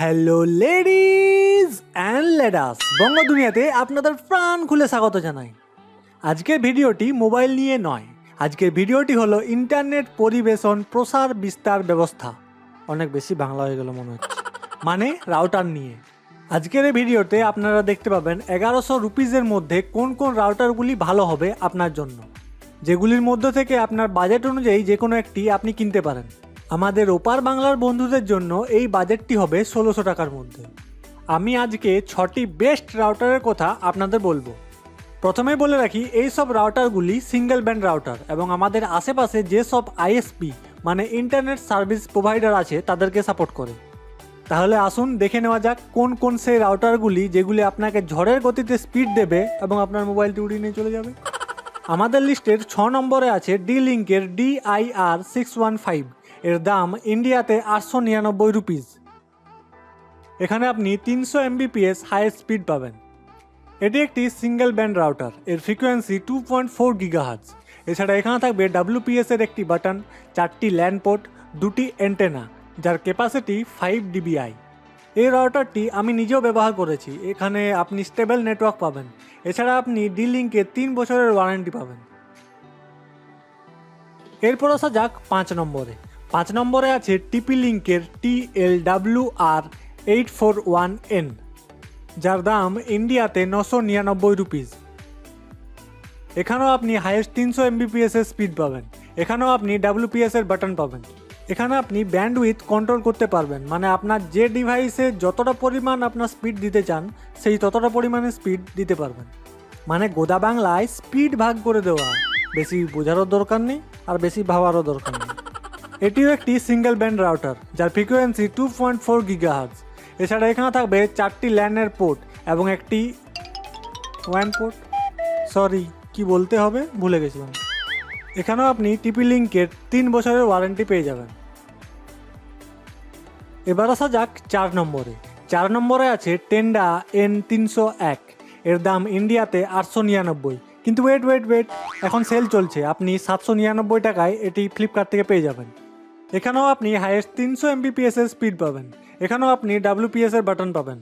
Hello ladies and লেডাস, বঙ্গ দুনিয়াতে আপনাদের প্রাণ খুলে স্বাগত জানাই। আজকের ভিডিওটি মোবাইল নিয়ে নয়, আজকের ভিডিওটি হলো ইন্টারনেট পরিবেশন প্রসার বিস্তার ব্যবস্থা। অনেক বেশি বাংলা হয়ে গেল মনে হচ্ছে, মানে রাউটার নিয়ে। আজকের এই ভিডিওতে আপনারা দেখতে পাবেন 1100 রুপিজের মধ্যে কোন কোন রাউটারগুলি ভালো হবে আপনার জন্য, যেগুলির মধ্য থেকে আপনার বাজেট অনুযায়ী যে কোনো একটি আপনি কিনতে পারেন। আমাদের ওপার বাংলার বন্ধুদের জন্য এই বাজেটটি হবে 1600 টাকার মধ্যে। আমি আজকে 6টি বেস্ট রাউটারের কথা আপনাদের বলবো। প্রথমে বলে রাখি, এই সব রাউটারগুলি সিঙ্গেল ব্যান্ড রাউটার এবং আমাদের আশেপাশে যেসব আইএসপি মানে ইন্টারনেট সার্ভিস প্রোভাইডার আছে তাদেরকে সাপোর্ট করে। তাহলে আসুন দেখে নেওয়া যাক কোন কোন সেই রাউটারগুলি যেগুলি আপনাকে ঝড়ের গতিতে স্পিড দেবে এবং আপনার মোবাইলটি উড়িয়ে নিয়ে চলে যাবে। আমাদের লিস্টের 6 নম্বরে আছে D-Link-এর DIR615। এর দাম ইন্ডিয়াতে 899 রুপিস। এখানে আপনি 300 Mbps হাই স্পিড পাবেন। এটি একটি সিঙ্গেল ব্যান্ড রাউটার, এর ফ্রিকোয়েন্সি 2.4 GHz। এছাড়া এখানে থাকবে WPS এর একটি বাটন, 4টি ল্যান্ড পোর্ট, 2টি অ্যান্টেনা, যার ক্যাপাসিটি 5 dBi। এই রাউটারটি আমি নিজেও ব্যবহার করেছি। এখানে আপনি স্টেবল নেটওয়ার্ক পাবেন। এছাড়া আপনি D-Link-এর 3 বছরের ওয়ারেন্টি পাবেন। এরপর আসা যাক 5 নম্বরে। 5 নম্বরে আছে TP-Link-এর TLWR841N, যার দাম ইন্ডিয়াতে 999 রুপিস। এখানেও আপনি হাইয়েস্ট 300 Mbps এর স্পিড পাবেন। এখানেও আপনি WPS এর বাটন পাবেন। এখানে আপনি ব্যান্ডউইথ কন্ট্রোল করতে পারবেন, মানে আপনার যে ডিভাইসে যতটা পরিমাণ আপনার স্পিড দিতে চান সেই ততটা পরিমাণে স্পিড দিতে পারবেন। মানে গোদা বাংলায় স্পিড ভাগ করে দেওয়া। বেশি বোঝারও দরকার নেই আর বেশি ভাবারও দরকার নেই। এটিও একটি সিঙ্গেল ব্যান্ড রাউটার, যার ফ্রিকোয়েন্সি 2.4 GHz। এছাড়া এখানে থাকবে 4টি ল্যানের পোর্ট এবং একটি ওয়ান পোর্ট, কি বলতে হবে ভুলে গেছিলাম। এখানেও আপনি TP-Link-এর 3 বছরের ওয়ারেন্টি পেয়ে যাবেন। এবার আসা যাক 4 নম্বরে। 4 নম্বরে আছে টেন্ডা N301। এর দাম ইন্ডিয়াতে 899। কিন্তু ওয়েট, এখন সেল চলছে, আপনি 799 টাকায় এটি ফ্লিপকার্ট থেকে পেয়ে যাবেন। এখানেও আপনি হাইয়েস্ট 300 Mbps এর স্পিড পাবেন। এখানেও আপনি WPS এর বাটন পাবেন।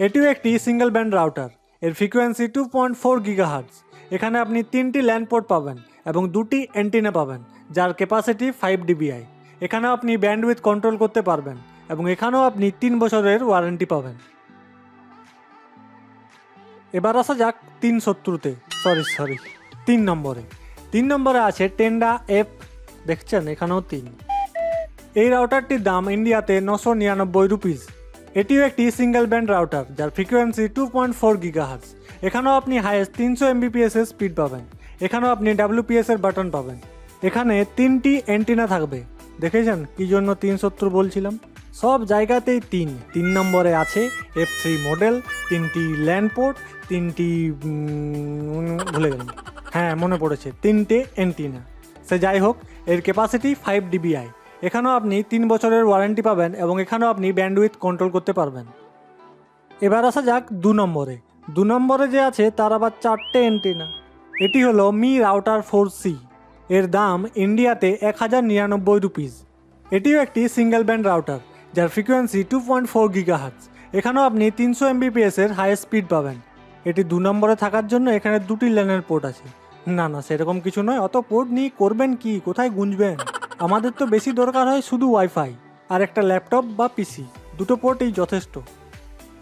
এটিও একটি সিঙ্গেল ব্যান্ড রাউটার, এর ফ্রিকোয়েন্সি 2.4 GHz। এখানে আপনি 3টি ল্যান্ড পোর্ট পাবেন এবং 2টি অ্যান্টেনা পাবেন, যার ক্যাপাসিটি 5 dBi। এখানেও আপনি ব্যান্ডউইথ কন্ট্রোল করতে পারবেন এবং এখানেও আপনি 3 বছরের ওয়ারেন্টি পাবেন। এবার আসা যাক 3 নম্বরে। 3 নম্বরে আছে টেন্ডা F, দেখছেন এখানেও 3। এই রাউটারটির দাম ইন্ডিয়াতে 999 রুপিস। এটিও একটি সিঙ্গেল ব্যান্ড রাউটার, যার ফ্রিকোয়েন্সি 2.4 GHz। এখানেও আপনি হাইয়েস্ট 300 Mbps এর স্পিড পাবেন। এখানেও আপনি WPS এর বাটন পাবেন। এখানে 3টি অ্যান্টেনা থাকবে। দেখেছেন কি জন্য 370 বলছিলাম? সব জায়গাতেই 3 নম্বরে আছে F3 মডেল, 3টি ল্যান্ড পোর্ট, 3টি ভুলে গেলাম, হ্যাঁ মনে পড়েছে, 3টে অ্যান্টেনা। সে যাই হোক, এর ক্যাপাসিটি 5 dBi। এখানেও আপনি 3 বছরের ওয়ারেন্টি পাবেন এবং এখানেও আপনি ব্যান্ডউইথ কন্ট্রোল করতে পারবেন। এবার আসা যাক 2 নম্বরে। 2 নম্বরে যে আছে তার আবার 4টে অ্যান্টেনা। এটি হলো মি রাউটার 4C। এর দাম ইন্ডিয়াতে 1099 রুপিস। এটিও একটি সিঙ্গেল ব্যান্ড রাউটার, যার ফ্রিকোয়েন্সি 2.4 GHz। এখানেও আপনি 300 Mbps এর হাই স্পিড পাবেন। এটি 2 নম্বরে থাকার জন্য এখানে 2টি ল্যানের পোর্ট আছে। না সেরকম কিছু নয়, অত পোর্ট নিয়ে করবেন কি, কোথায় গুঁজবেন? আমাদের তো বেশি দরকার হয় শুধু ওয়াইফাই আর একটা ল্যাপটপ বা পিসি, 2টো পোর্টই যথেষ্ট।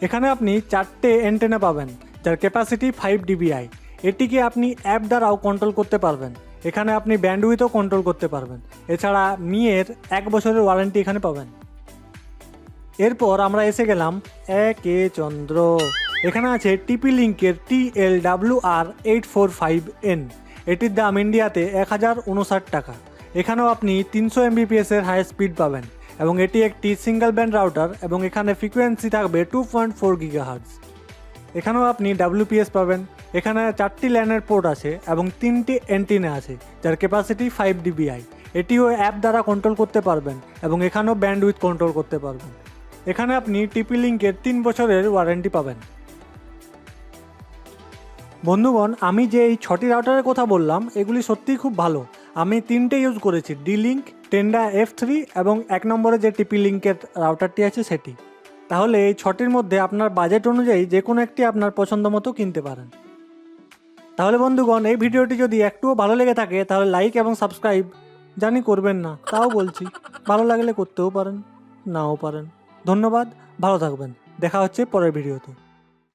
এখানে আপনি 4টে অ্যান্টেনা পাবেন, যার ক্যাপাসিটি 5 dBi। এটিকে আপনি অ্যাপ দ্বারাও কন্ট্রোল করতে পারবেন। এখানে আপনি ব্যান্ডউইথও কন্ট্রোল করতে পারবেন। এছাড়া মিয়ের 1 বছরের ওয়ারেন্টি এখানে পাবেন। এরপর আমরা এসে গেলাম 1 চন্দ্র। এখানে আছে TP-Link-এর TLWR845N। এটির দাম ইন্ডিয়াতে 1059 টাকা। এখানেও আপনি 300 Mbps এর হাই স্পিড পাবেন এবং এটি একটি সিঙ্গেল ব্যান্ড রাউটার এবং এখানে ফ্রিকোয়েন্সি থাকবে 2.4 GHz। এখানেও আপনি WPS পাবেন। এখানে 4টি ল্যানের পোর্ট আছে এবং 3টি অ্যান্টেনা আছে, যার ক্যাপাসিটি 5 dBi। এটিও অ্যাপ দ্বারা কন্ট্রোল করতে পারবেন এবং এখানেও ব্যান্ডউইথ কন্ট্রোল করতে পারবেন। এখানে আপনি TP-Link-এর 3 বছরের ওয়ারেন্টি পাবেন। বন্ধুগণ, আমি যে এই 6টি রাউটারের কথা বললাম এগুলি সত্যিই খুব ভালো। আমি 3টে ইউজ করেছি, D-Link, টেন্ডা F3 এবং 1 নম্বরে যে TP-Link-এর রাউটারটি আছে সেটি। তাহলে এই 6টির মধ্যে আপনার বাজেট অনুযায়ী যে কোনো একটি আপনার পছন্দ মতো কিনতে পারেন। তাহলে বন্ধুগণ, এই ভিডিওটি যদি একটুও ভালো লেগে থাকে তাহলে লাইক এবং সাবস্ক্রাইব জানি করবেন না, তাও বলছি ভালো লাগলে করতেও পারেন, নাও পারেন। ধন্যবাদ, ভালো থাকবেন, দেখা হচ্ছে পরের ভিডিওতে।